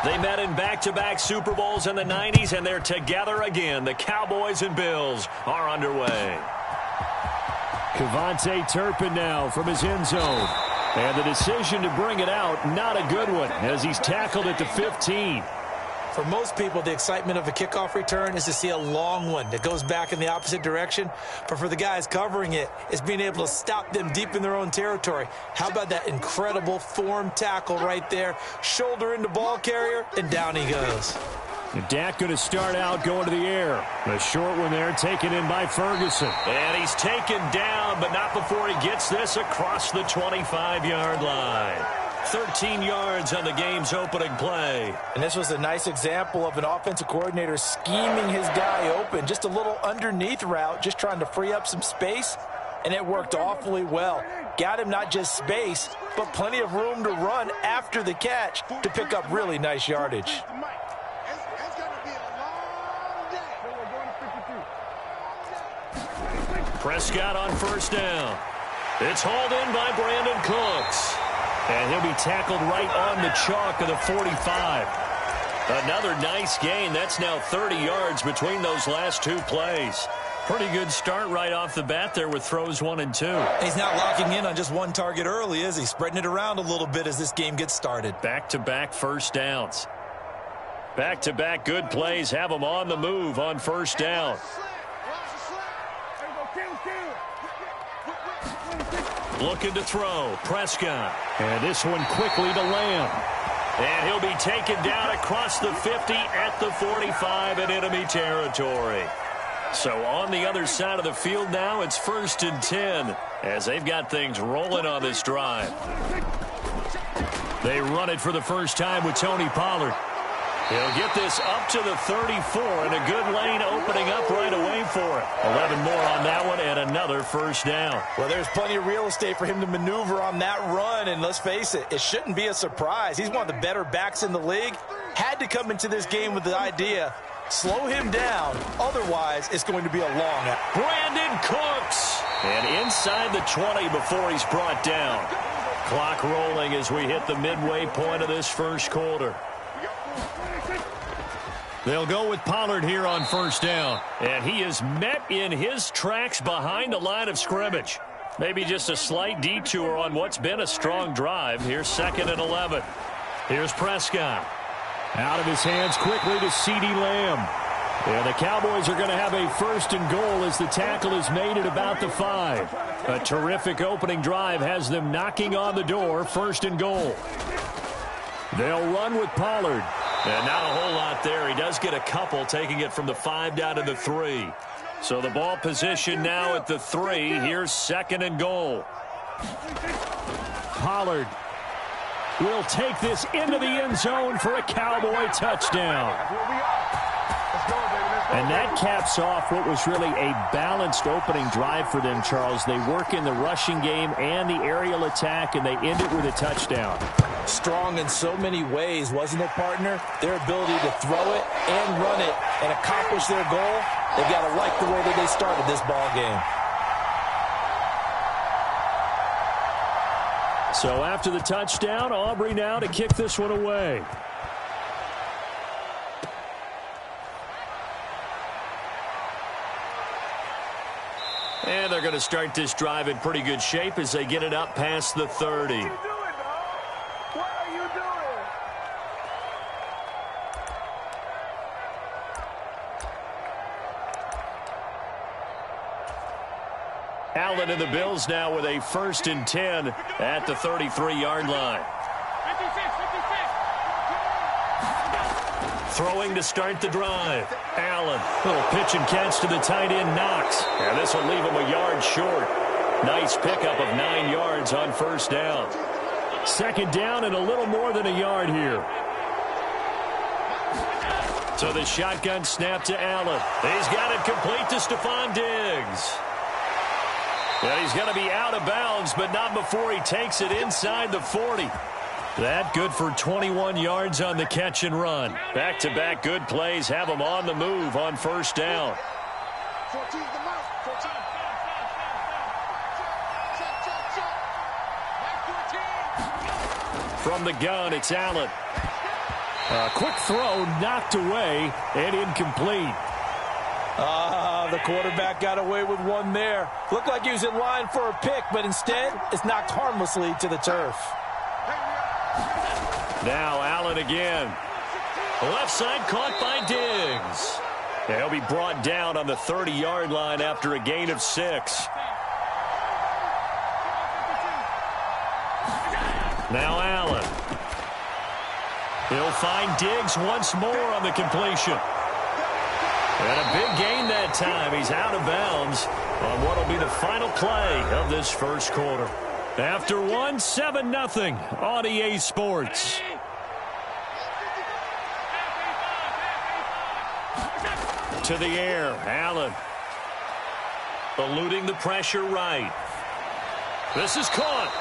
They met in back-to-back Super Bowls in the 90s, and they're together again. The Cowboys and Bills are underway. Kevontae Turpin now from his end zone. And the decision to bring it out, not a good one, as he's tackled at the 15. For most people, the excitement of a kickoff return is to see a long one that goes back in the opposite direction. But for the guys covering it, it's being able to stop them deep in their own territory. How about that incredible form tackle right there? Shoulder into ball carrier, and down he goes. And Dak going to start out going to the air. A short one there taken in by Ferguson. And he's taken down, but not before he gets this across the 25-yard line. 13 yards on the game's opening play. And this was a nice example of an offensive coordinator scheming his guy open. Just a little underneath route, just trying to free up some space. And it worked awfully well. Got him not just space, but plenty of room to run after the catch to pick up really nice yardage. Prescott on first down. It's hauled in by Brandon Cooks. And he'll be tackled right on the chalk of the 45. Another nice gain. That's now 30 yards between those last two plays. Pretty good start right off the bat there with throws 1 and 2. He's not locking in on just one target early, is he? Spreading it around a little bit as this game gets started. Back-to-back first downs. Back-to-back good plays have them on the move on first down. Looking to throw. Prescott. And this one quickly to Lamb. And he'll be taken down across the 50 at the 45 in enemy territory. So on the other side of the field now, it's 1st and 10 as they've got things rolling on this drive. They run it for the first time with Tony Pollard. He'll get this up to the 34, and a good lane opening up right away for it. 11 more on that one, and another first down. Well, there's plenty of real estate for him to maneuver on that run, and let's face it, it shouldn't be a surprise. He's one of the better backs in the league. Had to come into this game with the idea, slow him down, otherwise it's going to be a long out. Brandon Cooks, and inside the 20 before he's brought down. Clock rolling as we hit the midway point of this first quarter. They'll go with Pollard here on first down. And he is met in his tracks behind the line of scrimmage. Maybe just a slight detour on what's been a strong drive. Here's 2nd and 11. Here's Prescott. Out of his hands quickly to CeeDee Lamb. And the Cowboys are going to have a 1st and goal as the tackle is made at about the 5. A terrific opening drive has them knocking on the door. 1st and goal. They'll run with Pollard. And not a whole lot there. He does get a couple, taking it from the 5 down to the 3. So the ball position now at the 3. Here's 2nd and goal. Pollard will take this into the end zone for a Cowboy touchdown. And that caps off what was really a balanced opening drive for them, Charles. They work in the rushing game and the aerial attack, and they end it with a touchdown. Strong in so many ways, wasn't it, partner? Their ability to throw it and run it and accomplish their goal, they got to like the way that they started this ball game. So after the touchdown, Aubrey now to kick this one away. And they're going to start this drive in pretty good shape as they get it up past the 30. Allen and the Bills now with a 1st and 10 at the 33-yard line. Throwing to start the drive. Allen, little pitch and catch to the tight end, Knox. And this will leave him a yard short. Nice pickup of 9 yards on first down. 2nd down and a little more than a yard here. So the shotgun snap to Allen. He's got it complete to Stephon Diggs. And he's going to be out of bounds, but not before he takes it inside the 40. That good for 21 yards on the catch and run. Back-to-back good plays have him on the move on first down. From the gun, it's Allen. A quick throw knocked away and incomplete. The quarterback got away with one there. Looked like he was in line for a pick, but instead it's knocked harmlessly to the turf. Now Allen again. Left side caught by Diggs. He'll be brought down on the 30-yard line after a gain of 6. Now Allen. He'll find Diggs once more on the completion. And a big gain that time. He's out of bounds on what will be the final play of this first quarter. After one, 7-0 on EA Sports. To the air, Allen. Eluding the pressure right. This is caught.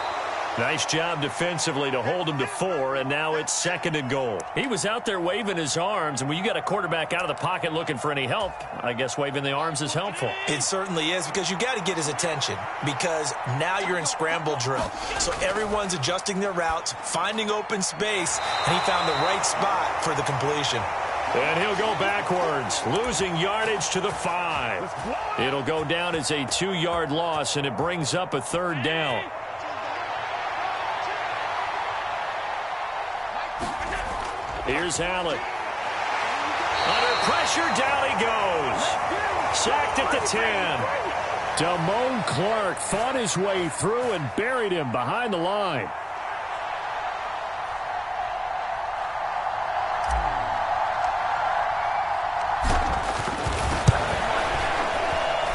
Nice job defensively to hold him to 4, and now it's 2nd and goal. He was out there waving his arms, and when you got a quarterback out of the pocket looking for any help, I guess waving the arms is helpful. It certainly is, because you got to get his attention, because now you're in scramble drill. So everyone's adjusting their routes, finding open space, and he found the right spot for the completion. And he'll go backwards, losing yardage to the 5. It'll go down as a 2-yard loss, and it brings up a 3rd down. Here's Allen. Under pressure, down he goes. Sacked at the 10. Damone Clark fought his way through and buried him behind the line.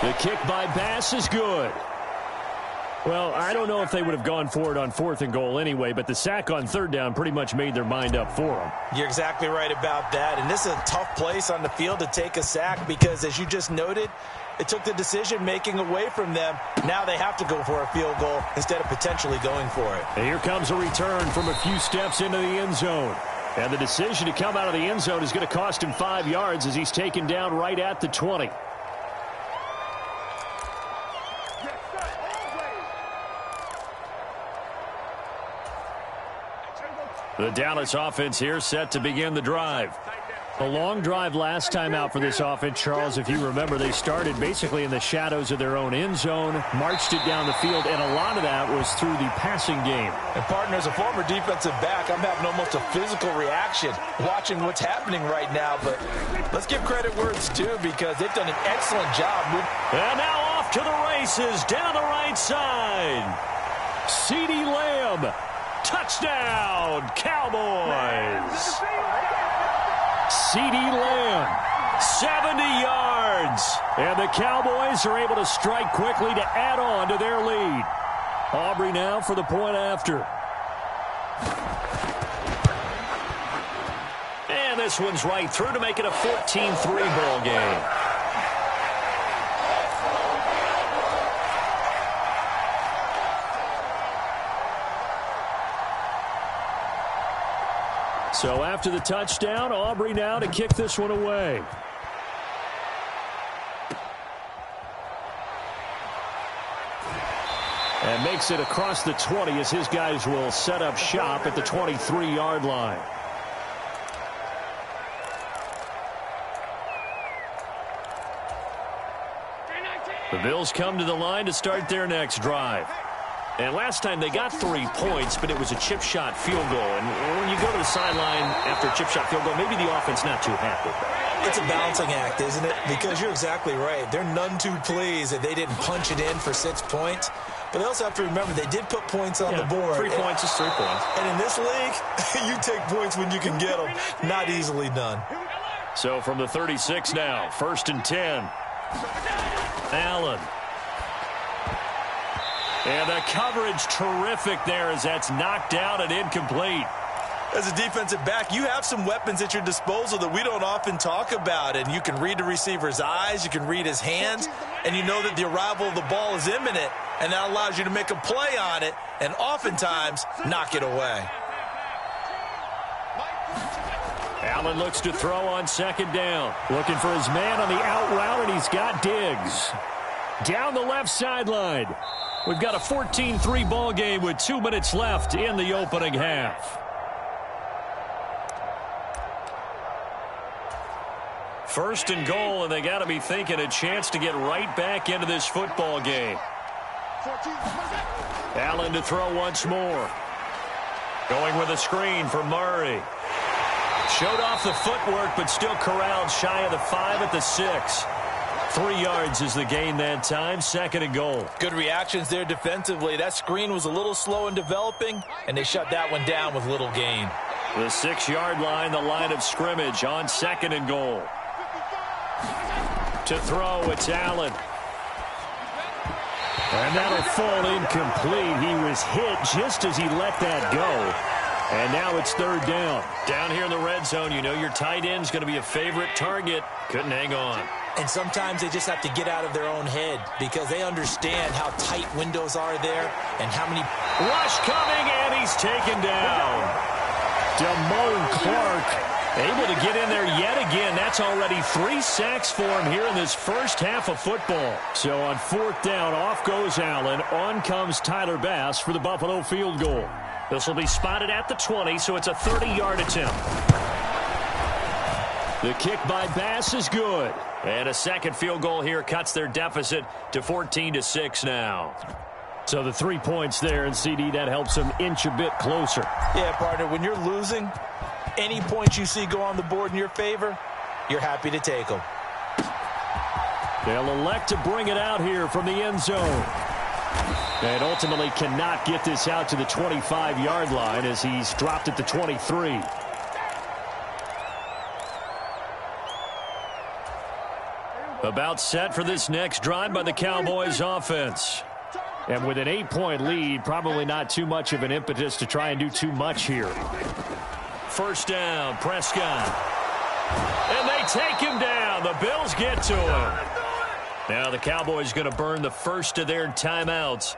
The kick by Bass is good. Well, I don't know if they would have gone for it on 4th and goal anyway, but the sack on 3rd down pretty much made their mind up for them. You're exactly right about that, and this is a tough place on the field to take a sack because, as you just noted, it took the decision-making away from them. Now they have to go for a field goal instead of potentially going for it. And here comes a return from a few steps into the end zone. And the decision to come out of the end zone is going to cost him 5 yards as he's taken down right at the 20. The Dallas offense here set to begin the drive. A long drive last time out for this offense, Charles. If you remember, they started basically in the shadows of their own end zone, marched it down the field, and a lot of that was through the passing game. And, partner, as a former defensive back, I'm having almost a physical reaction watching what's happening right now. But let's give credit where it's due because they've done an excellent job. And now off to the races down the right side. CeeDee Lamb. Touchdown, Cowboys. CeeDee Lamb. 70 yards. And the Cowboys are able to strike quickly to add on to their lead. Aubrey now for the point after. And this one's right through to make it a 14-3 ball game. So after the touchdown, Aubrey now to kick this one away. And makes it across the 20 as his guys will set up shop at the 23-yard line. The Bills come to the line to start their next drive. And last time they got 3 points, but it was a chip shot field goal. And when you go to the sideline after a chip shot field goal, maybe the offense not too happy. It's a balancing act, isn't it? Because you're exactly right. They're none too pleased that they didn't punch it in for 6 points. But they also have to remember they did put points on the board. 3 points is 3 points. And in this league, you take points when you can get them. Not easily done. So from the 36 now, 1st and 10. Allen. And the coverage terrific there as that's knocked down and incomplete. As a defensive back, you have some weapons at your disposal that we don't often talk about. And you can read the receiver's eyes, you can read his hands, and you know that the arrival of the ball is imminent. And that allows you to make a play on it and oftentimes knock it away. Allen looks to throw on 2nd down. Looking for his man on the out route, and he's got Diggs. Down the left sideline. We've got a 14-3 ball game with 2 minutes left in the opening half. First and goal, and they got to be thinking a chance to get right back into this football game. Allen to throw once more. Going with a screen for Murray. Showed off the footwork, but still corralled shy of the 5 at the 6. 3 yards is the gain that time. Second and goal. Good reactions there defensively. That screen was a little slow in developing, and they shut that one down with little gain. The 6-yard line, the line of scrimmage on second and goal. To throw, it's Allen. And that'll fall incomplete. He was hit just as he let that go. And now it's third down. Down here in the red zone, you know your tight end's going to be a favorite target. Couldn't hang on. And sometimes they just have to get out of their own head because they understand how tight windows are there and how many... Rush coming, and he's taken down. Damone Clark able to get in there yet again. That's already 3 sacks for him here in this first half of football. So on fourth down, off goes Allen. On comes Tyler Bass for the Buffalo field goal. This will be spotted at the 20, so it's a 30-yard attempt. The kick by Bass is good. And a second field goal here cuts their deficit to 14-6 now. So the 3 points there, and CD, that helps them inch a bit closer. Yeah, partner, when you're losing, any points you see go on the board in your favor, you're happy to take them. They'll elect to bring it out here from the end zone. And ultimately cannot get this out to the 25-yard line as he's dropped at the 23. About set for this next drive by the Cowboys offense. And with an 8-point lead, probably not too much of an impetus to try and do too much here. First down, Prescott. And they take him down. The Bills get to him. Now the Cowboys going to burn the first of their timeouts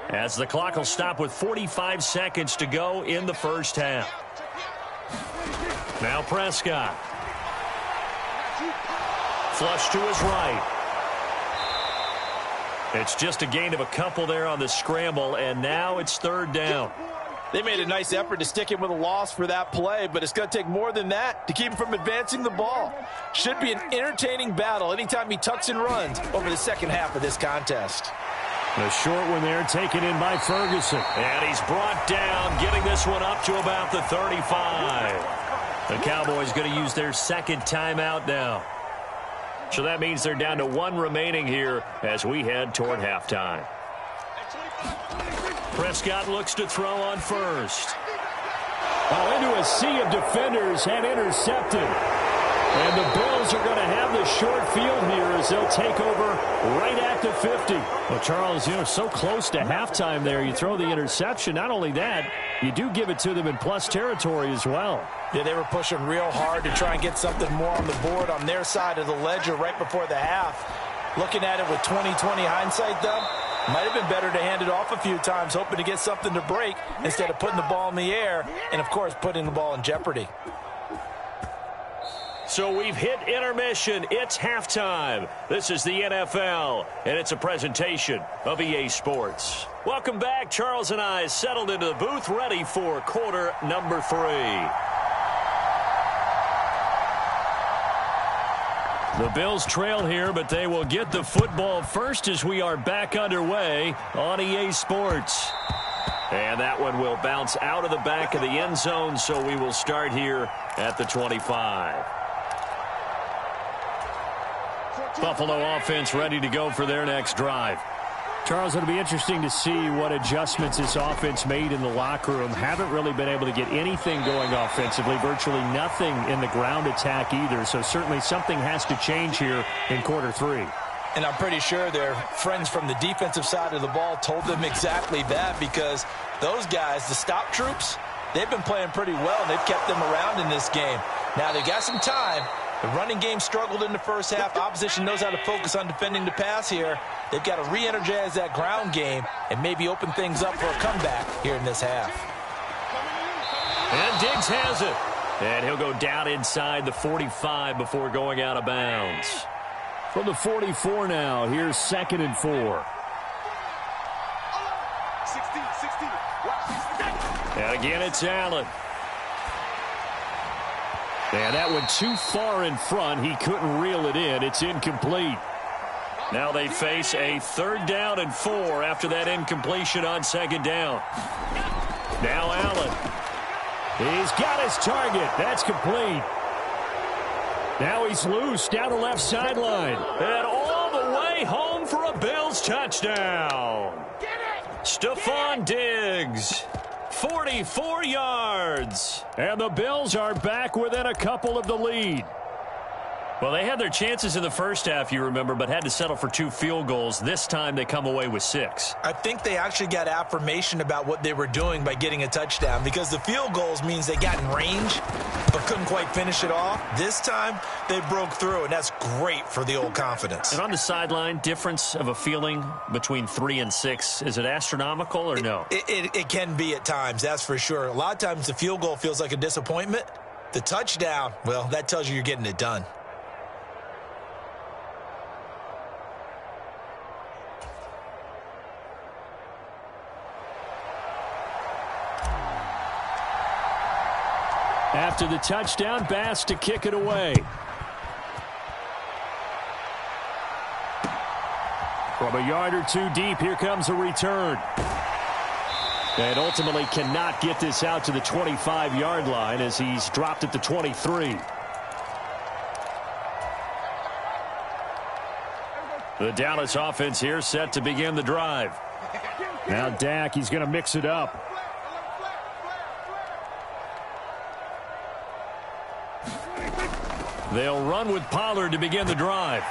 as the clock will stop with 45 seconds to go in the first half. Now Prescott. Flush to his right. It's just a gain of a couple there on the scramble, and now it's third down. They made a nice effort to stick him with a loss for that play, but it's going to take more than that to keep him from advancing the ball. Should be an entertaining battle anytime he tucks and runs over the second half of this contest. A short one there taken in by Ferguson. And he's brought down, getting this one up to about the 35. The Cowboys going to use their second timeout now. So that means they're down to 1 remaining here as we head toward halftime. Prescott looks to throw on first. Into a sea of defenders and intercepted. And the Bills are going to have the short field here as they'll take over right at the 50. Well, Charles, so close to halftime there. You throw the interception. Not only that, you do give it to them in plus territory as well. Yeah, they were pushing real hard to try and get something more on the board on their side of the ledger right before the half. Looking at it with 20/20 hindsight, though, might have been better to hand it off a few times, hoping to get something to break instead of putting the ball in the air and, of course, putting the ball in jeopardy. So we've hit intermission. It's halftime. This is the NFL, and it's a presentation of EA Sports. Welcome back. Charles and I settled into the booth, ready for quarter number 3. The Bills trail here, but they will get the football first as we are back underway on EA Sports. And that one will bounce out of the back of the end zone, so we will start here at the 25. Buffalo offense ready to go for their next drive. Charles, it'll be interesting to see what adjustments this offense made in the locker room. Haven't really been able to get anything going offensively, virtually nothing in the ground attack either. So certainly something has to change here in quarter 3. And I'm pretty sure their friends from the defensive side of the ball told them exactly that, because those guys, the stop troops, they've been playing pretty well. They've kept them around in this game. Now they've got some time. The running game struggled in the first half. Opposition knows how to focus on defending the pass here. They've got to re-energize that ground game and maybe open things up for a comeback here in this half. And Diggs has it. And he'll go down inside the 45 before going out of bounds. From the 44 now, here's 2nd and 4. And again, it's Allen. And that went too far in front. He couldn't reel it in. It's incomplete. Now they face a 3rd down and 4 after that incompletion on 2nd down. Now Allen. He's got his target. That's complete. Now he's loose down the left sideline. And all the way home for a Bills touchdown. Stephon Diggs. 44 yards. And the Bills are back within a couple of the lead. Well, they had their chances in the first half, you remember, but had to settle for 2 field goals. This time they come away with 6. I think they actually got affirmation about what they were doing by getting a touchdown, because the field goals means they got in range but couldn't quite finish it off. This time they broke through, and that's great for the old confidence. And on the sideline, difference of a feeling between 3 and 6, is it astronomical or no? It can be at times, that's for sure. A lot of times the field goal feels like a disappointment. The touchdown, well, that tells you you're getting it done. After the touchdown, Bass to kick it away. From a yard or 2 deep, here comes a return. And ultimately cannot get this out to the 25-yard line as he's dropped at the 23. The Dallas offense here set to begin the drive. Now Dak, he's going to mix it up. They'll run with Pollard to begin the drive.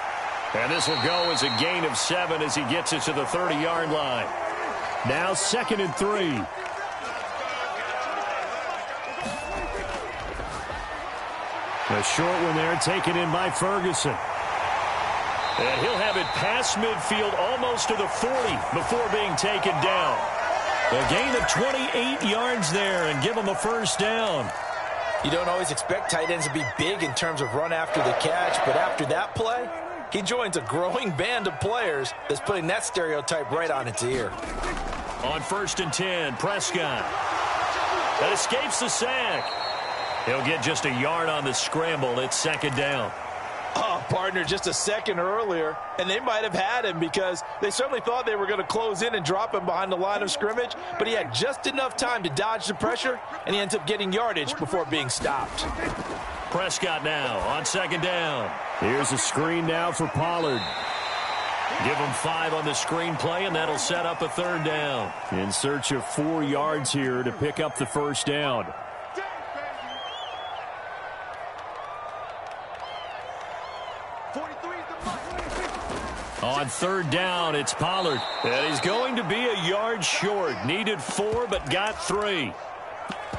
And this will go as a gain of 7 as he gets it to the 30-yard line. Now 2nd and 3. A short one there, taken in by Ferguson. And he'll have it past midfield almost to the 40 before being taken down. A gain of 28 yards there and give him a 1st down. You don't always expect tight ends to be big in terms of run after the catch, but after that play, he joins a growing band of players that's putting that stereotype right on its ear. On 1st and 10, Prescott. That escapes the sack. He'll get just a yard on the scramble. It's 2nd down. Oh, partner, just a second earlier, and they might have had him because they certainly thought they were going to close in and drop him behind the line of scrimmage, but he had just enough time to dodge the pressure, and he ends up getting yardage before being stopped. Prescott now on 2nd down. Here's a screen now for Pollard. Give him 5 on the screen play, and that'll set up a 3rd down. In search of 4 yards here to pick up the 1st down. On 3rd down, it's Pollard. And he's going to be a yard short. Needed 4, but got 3.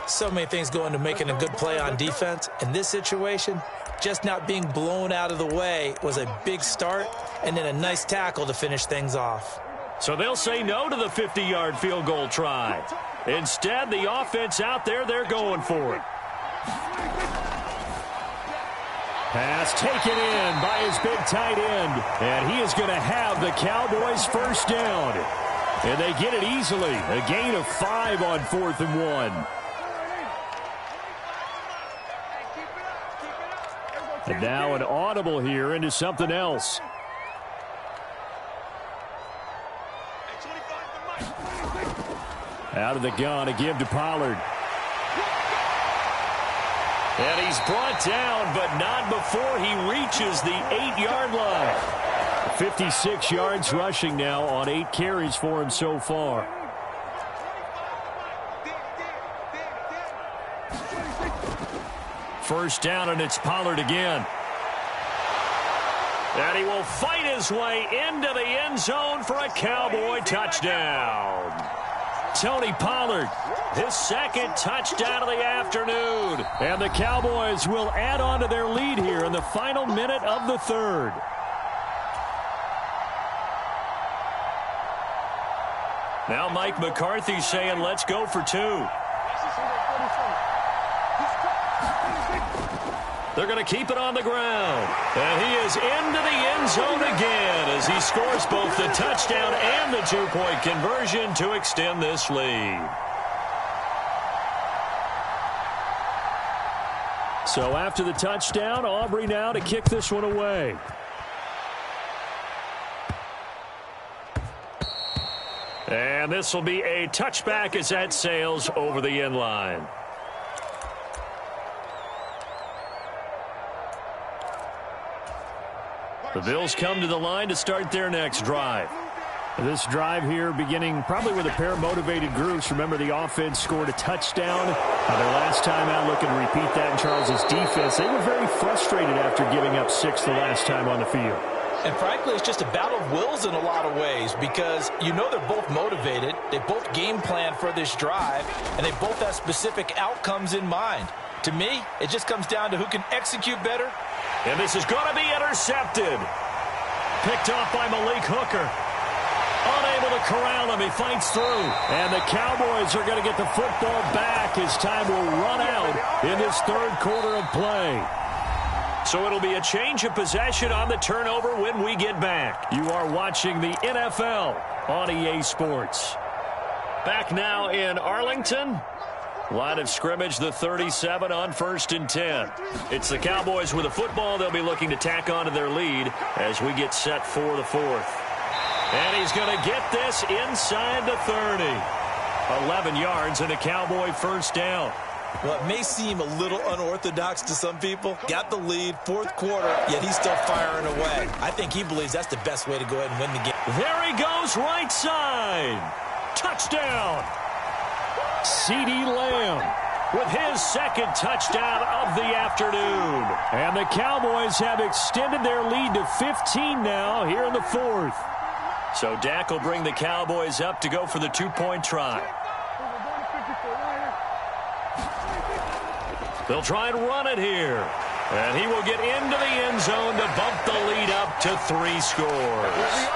So many things go into making a good play on defense. In this situation, just not being blown out of the way was a big start, and then a nice tackle to finish things off. So they'll say no to the 50-yard field goal try. Instead, the offense out there, they're going for it. Pass taken in by his big tight end. And he is going to have the Cowboys 1st down. And they get it easily. A gain of 5 on 4th and 1. And now an audible here into something else. Out of the gun, a give to Pollard. And he's brought down, but not before he reaches the 8-yard line. 56 yards rushing now on 8 carries for him so far. First down, and it's Pollard again. And he will fight his way into the end zone for a Cowboy touchdown. Tony Pollard, his 2nd touchdown of the afternoon. And the Cowboys will add on to their lead here in the final minute of the 3rd. Now Mike McCarthy saying, let's go for 2. They're going to keep it on the ground. And he is into the end zone again as he scores both the touchdown and the 2-point conversion to extend this lead. So after the touchdown, Aubrey now to kick this one away. And this will be a touchback as that sails over the end line. The Bills come to the line to start their next drive. This drive here beginning probably with a pair of motivated groups. Remember, the offense scored a touchdown. Their last time out, looking to repeat that in Charles's defense. They were very frustrated after giving up 6 the last time on the field. And frankly, it's just a battle of wills in a lot of ways because you know they're both motivated. They both game plan for this drive, and they both have specific outcomes in mind. To me, it just comes down to who can execute better. And this is going to be intercepted. Picked off by Malik Hooker. Unable to corral him. He fights through. And the Cowboys are going to get the football back as time will run out in this third quarter of play. So it'll be a change of possession on the turnover when we get back. You are watching the NFL on EA Sports. Back now in Arlington. Line of scrimmage, the 37 on 1st and 10. It's the Cowboys with the football. They'll be looking to tack on to their lead as we get set for the 4th. And he's going to get this inside the 30. 11 yards and a Cowboy first down. Well, it may seem a little unorthodox to some people. Got the lead, 4th quarter, yet he's still firing away. I think he believes that's the best way to go ahead and win the game. There he goes, right side. Touchdown. CeeDee Lamb with his second touchdown of the afternoon. And the Cowboys have extended their lead to 15 now here in the 4th. So Dak will bring the Cowboys up to go for the 2-point try. They'll try and run it here. And he will get into the end zone to bump the lead up to 3 scores.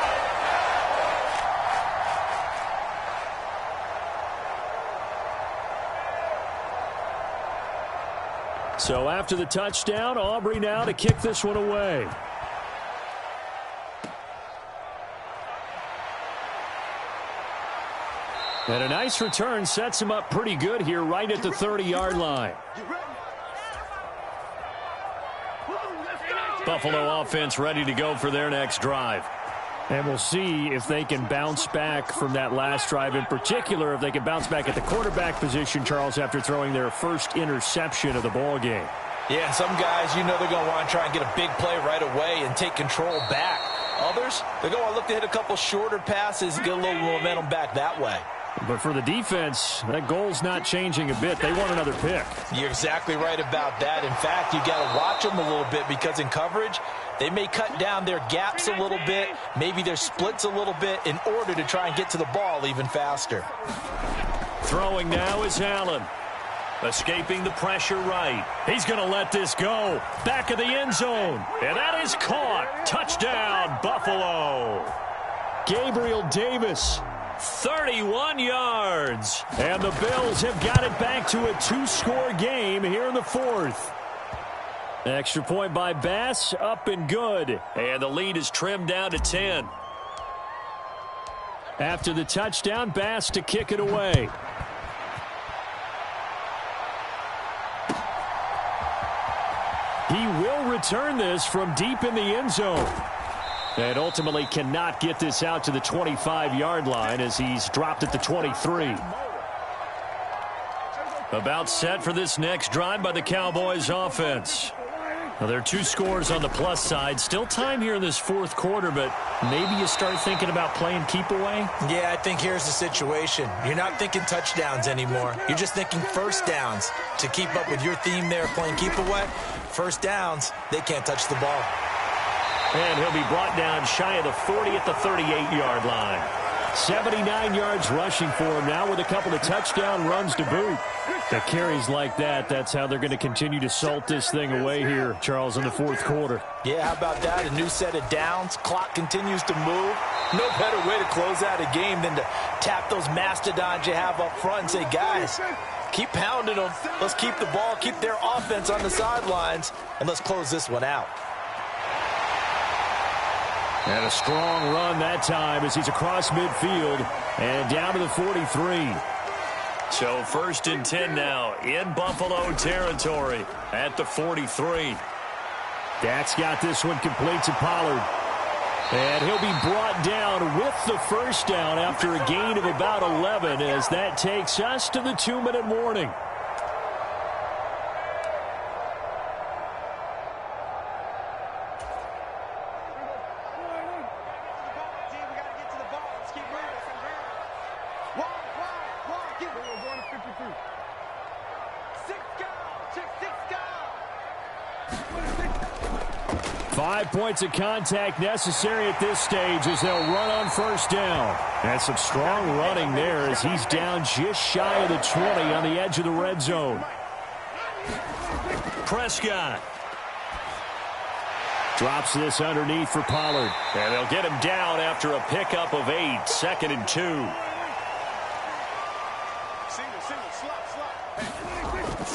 So after the touchdown, Aubrey now to kick this one away. And a nice return sets him up pretty good here right at the 30-yard line. Buffalo offense ready to go for their next drive. And we'll see if they can bounce back from that last drive. In particular, if they can bounce back at the quarterback position, Charles, after throwing their first interception of the ball game. Yeah, some guys, you know they're going to want to try and get a big play right away and take control back. Others, they're going to look to hit a couple shorter passes and get a little momentum back that way. But for the defense, that goal's not changing a bit. They want another pick. You're exactly right about that. In fact, you got to watch them a little bit because in coverage, they may cut down their gaps a little bit, maybe their splits a little bit in order to try and get to the ball even faster. Throwing now is Allen. Escaping the pressure right. He's going to let this go. Back of the end zone. And that is caught. Touchdown, Buffalo. Gabriel Davis. 31 yards. And the Bills have got it back to a 2-score game here in the 4th. Extra point by Bass, up and good. And the lead is trimmed down to 10. After the touchdown, Bass to kick it away. He will return this from deep in the end zone. And ultimately cannot get this out to the 25-yard line as he's dropped at the 23. About set for this next drive by the Cowboys offense. Well, there are 2 scores on the plus side. Still time here in this 4th quarter, but maybe you start thinking about playing keep away? Yeah, I think here's the situation. You're not thinking touchdowns anymore. You're just thinking first downs. To keep up with your theme there, playing keep away, first downs, they can't touch the ball. And he'll be brought down shy of the 40 at the 38-yard line. 79 yards rushing for him now with a couple of touchdown runs to boot. The carries like that, that's how they're going to continue to salt this thing away here, Charles, in the 4th quarter. Yeah, how about that? A new set of downs. Clock continues to move. No better way to close out a game than to tap those mastodons you have up front and say, guys, keep pounding them. Let's keep the ball, keep their offense on the sidelines, and let's close this one out. And a strong run that time as he's across midfield and down to the 43. So 1st and 10 now in Buffalo territory at the 43. Dak's got this one complete to Pollard. And he'll be brought down with the first down after a gain of about 11 as that takes us to the 2-minute warning. Points of contact necessary at this stage as they'll run on first down. And some strong running there as he's down just shy of the 20 on the edge of the red zone. Prescott drops this underneath for Pollard. And they'll get him down after a pickup of 8, 2nd and 2.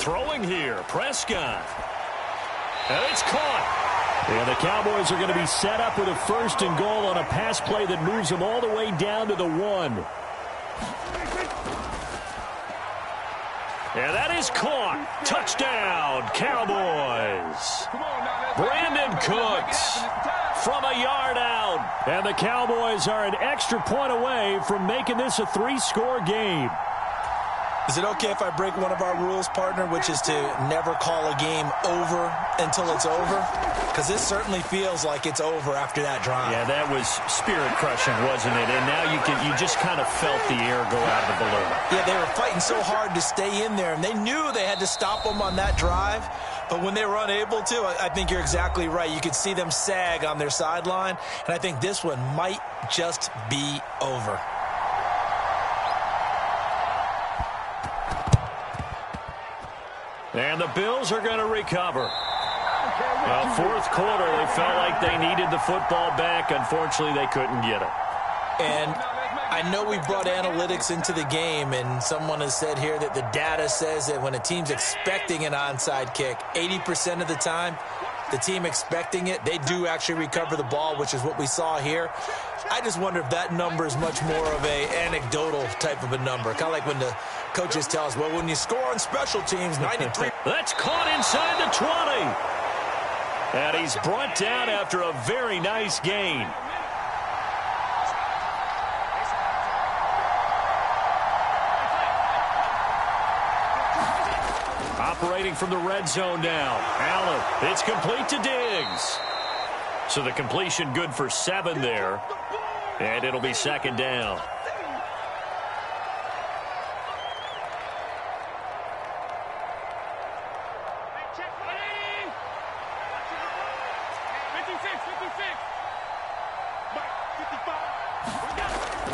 Throwing here, Prescott. And it's caught. And the Cowboys are going to be set up with a 1st and goal on a pass play that moves them all the way down to the 1. And that is caught. Touchdown, Cowboys. Brandon Cooks from a yard out. And the Cowboys are an extra point away from making this a 3-score game. Is it okay if I break one of our rules, partner, which is to never call a game over until it's over? Because this certainly feels like it's over after that drive. Yeah, that was spirit-crushing, wasn't it? And now you just kind of felt the air go out of the balloon. Yeah, they were fighting so hard to stay in there, and they knew they had to stop them on that drive. But when they were unable to, I think you're exactly right. You could see them sag on their sideline, and I think this one might just be over. And the Bills are going to recover. Well, 4th quarter, they felt like they needed the football back. Unfortunately, they couldn't get it. And I know we brought analytics into the game, and someone has said here that the data says that when a team's expecting an onside kick, 80% of the time, the team expecting it, they do actually recover the ball, which is what we saw here. I just wonder if that number is much more of a anecdotal type of a number. Kind of like when the coaches tell us, well, when you score on special teams, 93. That's caught inside the 20. And he's brought down after a very nice gain. Operating from the red zone now. Allen, it's complete to Diggs. So the completion good for 7 there. And it'll be 2nd down.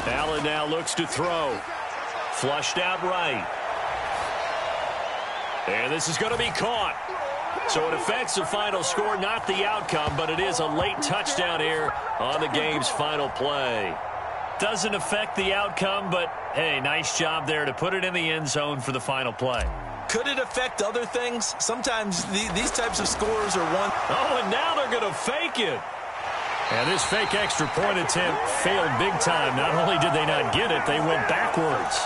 Allen now looks to throw. Flushed out right. And this is going to be caught. So it affects the final score, not the outcome, but it is a late touchdown here on the game's final play. Doesn't affect the outcome, but, hey, nice job there to put it in the end zone for the final play. Could it affect other things? Sometimes these types of scores are one. Oh, and now they're going to fake it. And this fake extra point attempt failed big time. Not only did they not get it, they went backwards.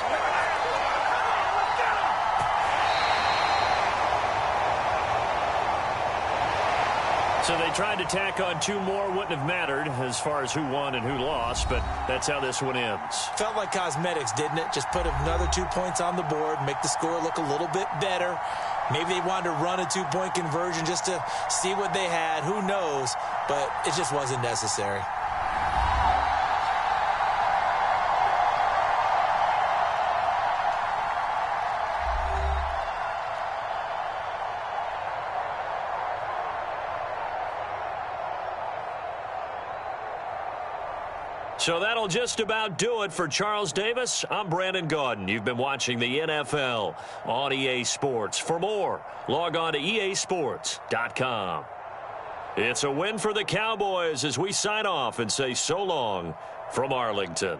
So they tried to tack on 2 more. Wouldn't have mattered as far as who won and who lost, but that's how this one ends. Felt like cosmetics, didn't it? Just put another 2 points on the board, make the score look a little bit better. Maybe they wanted to run a 2-point conversion just to see what they had. Who knows? But it just wasn't necessary. So that'll just about do it for Charles Davis. I'm Brandon Gaudin. You've been watching the NFL on EA Sports. For more, log on to easports.com. It's a win for the Cowboys as we sign off and say so long from Arlington.